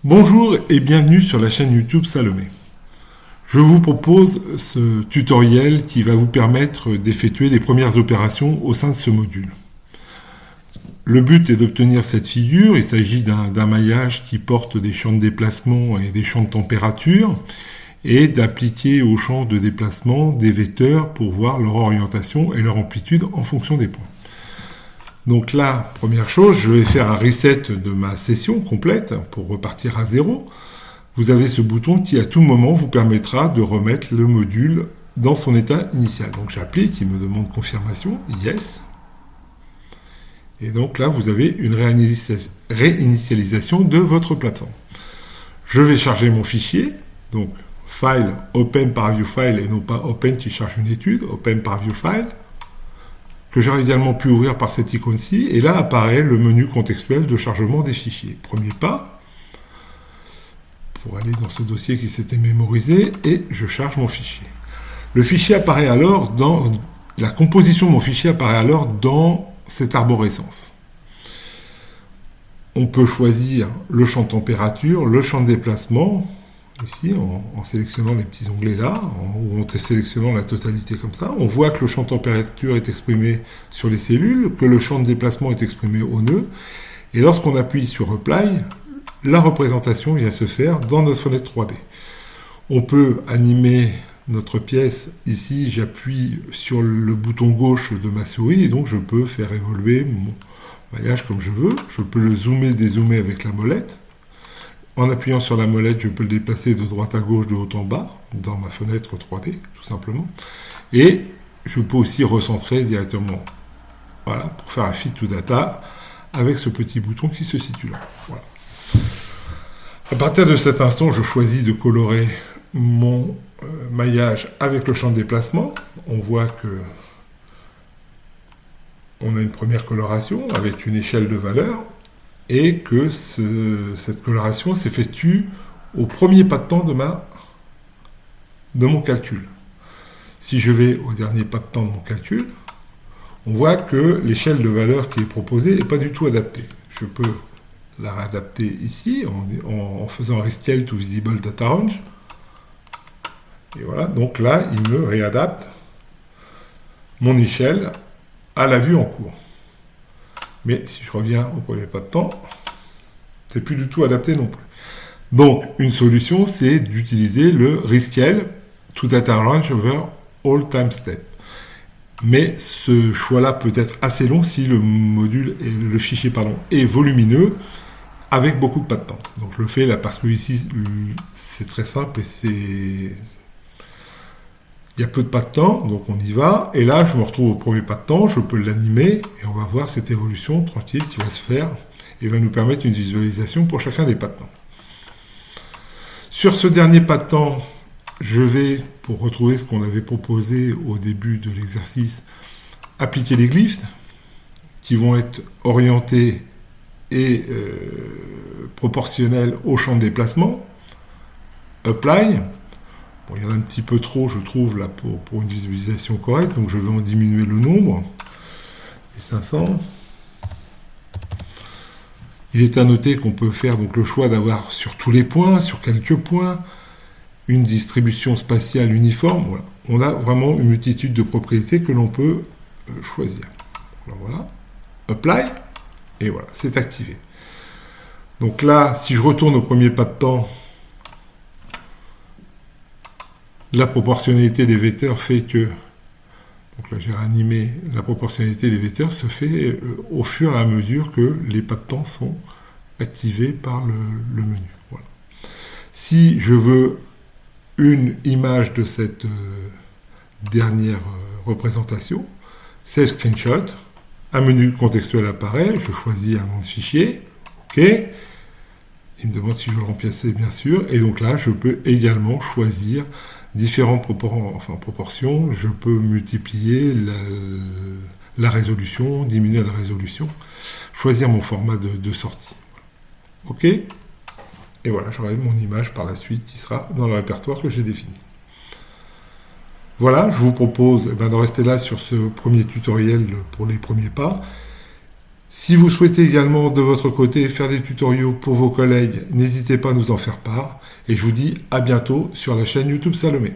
Bonjour et bienvenue sur la chaîne YouTube Salomé. Je vous propose ce tutoriel qui va vous permettre d'effectuer les premières opérations au sein de ce module. Le but est d'obtenir cette figure. Il s'agit d'un maillage qui porte des champs de déplacement et des champs de température et d'appliquer aux champs de déplacement des vecteurs pour voir leur orientation et leur amplitude en fonction des points. Donc là, première chose, je vais faire un reset de ma session complète pour repartir à zéro. Vous avez ce bouton qui à tout moment vous permettra de remettre le module dans son état initial. Donc j'applique, il me demande confirmation, yes. Et donc là, vous avez une réinitialisation de votre plateforme. Je vais charger mon fichier, donc file, open par view file et non pas open qui charge une étude, open par view file, que j'aurais également pu ouvrir par cette icône-ci, et là apparaît le menu contextuel de chargement des fichiers. Premier pas, pour aller dans ce dossier qui s'était mémorisé, et je charge mon fichier. Le fichier apparaît alors dans... La composition de mon fichier apparaît alors dans cette arborescence. On peut choisir le champ de température, le champ de déplacement, ici, en sélectionnant les petits onglets là, ou en sélectionnant la totalité comme ça. On voit que le champ de température est exprimé sur les cellules, que le champ de déplacement est exprimé au nœud, et lorsqu'on appuie sur Apply, la représentation vient se faire dans notre fenêtre 3D. On peut animer notre pièce. Ici, j'appuie sur le bouton gauche de ma souris, et donc je peux faire évoluer mon maillage comme je veux. Je peux le zoomer, dézoomer avec la molette. En appuyant sur la molette, je peux le déplacer de droite à gauche, de haut en bas, dans ma fenêtre 3D, tout simplement. Et je peux aussi recentrer directement, voilà, pour faire un fit to data, avec ce petit bouton qui se situe là. Voilà. À partir de cet instant, je choisis de colorer mon maillage avec le champ de déplacement. On voit que on a une première coloration avec une échelle de valeurs, et que cette coloration s'effectue au premier pas de temps de mon calcul. Si je vais au dernier pas de temps de mon calcul, on voit que l'échelle de valeur qui est proposée n'est pas du tout adaptée. Je peux la réadapter ici en faisant Rescale to Visible Data Range. Et voilà, donc là, il me réadapte mon échelle à la vue en cours. Mais si je reviens au premier pas de temps, c'est plus du tout adapté non plus. Donc, une solution, c'est d'utiliser le Rescale to Data Range over all time step. Mais ce choix-là peut être assez long si le fichier est volumineux, avec beaucoup de pas de temps. Donc, je le fais là parce que ici, c'est très simple et il y a peu de pas de temps, donc on y va. Et là, je me retrouve au premier pas de temps, je peux l'animer, et on va voir cette évolution tranquille qui va se faire, et va nous permettre une visualisation pour chacun des pas de temps. Sur ce dernier pas de temps, je vais, pour retrouver ce qu'on avait proposé au début de l'exercice, appliquer les glyphes, qui vont être orientés et proportionnels au champ de déplacement. Apply. Bon, il y en a un petit peu trop, je trouve, là, pour une visualisation correcte, donc je vais en diminuer le nombre. Et 500. Il est à noter qu'on peut faire donc le choix d'avoir sur tous les points, sur quelques points, une distribution spatiale uniforme. Voilà. On a vraiment une multitude de propriétés que l'on peut choisir. Alors voilà. Apply. Et voilà, c'est activé. Donc là, si je retourne au premier pas de temps, la proportionnalité des vecteurs fait que, donc là j'ai réanimé, la proportionnalité des vecteurs se fait au fur et à mesure que les pas de temps sont activés par le menu. Voilà. Si je veux une image de cette dernière représentation, Save Screenshot, un menu contextuel apparaît, je choisis un nom de fichier, OK. Il me demande si je veux le remplacer, bien sûr, et donc là je peux également choisir différentes proportions, je peux multiplier la résolution, diminuer la résolution, choisir mon format de sortie. OK. Et voilà, j'aurai mon image par la suite qui sera dans le répertoire que j'ai défini. Voilà, je vous propose de rester là sur ce premier tutoriel pour les premiers pas. Si vous souhaitez également de votre côté faire des tutoriaux pour vos collègues, n'hésitez pas à nous en faire part. Et je vous dis à bientôt sur la chaîne YouTube Salomé.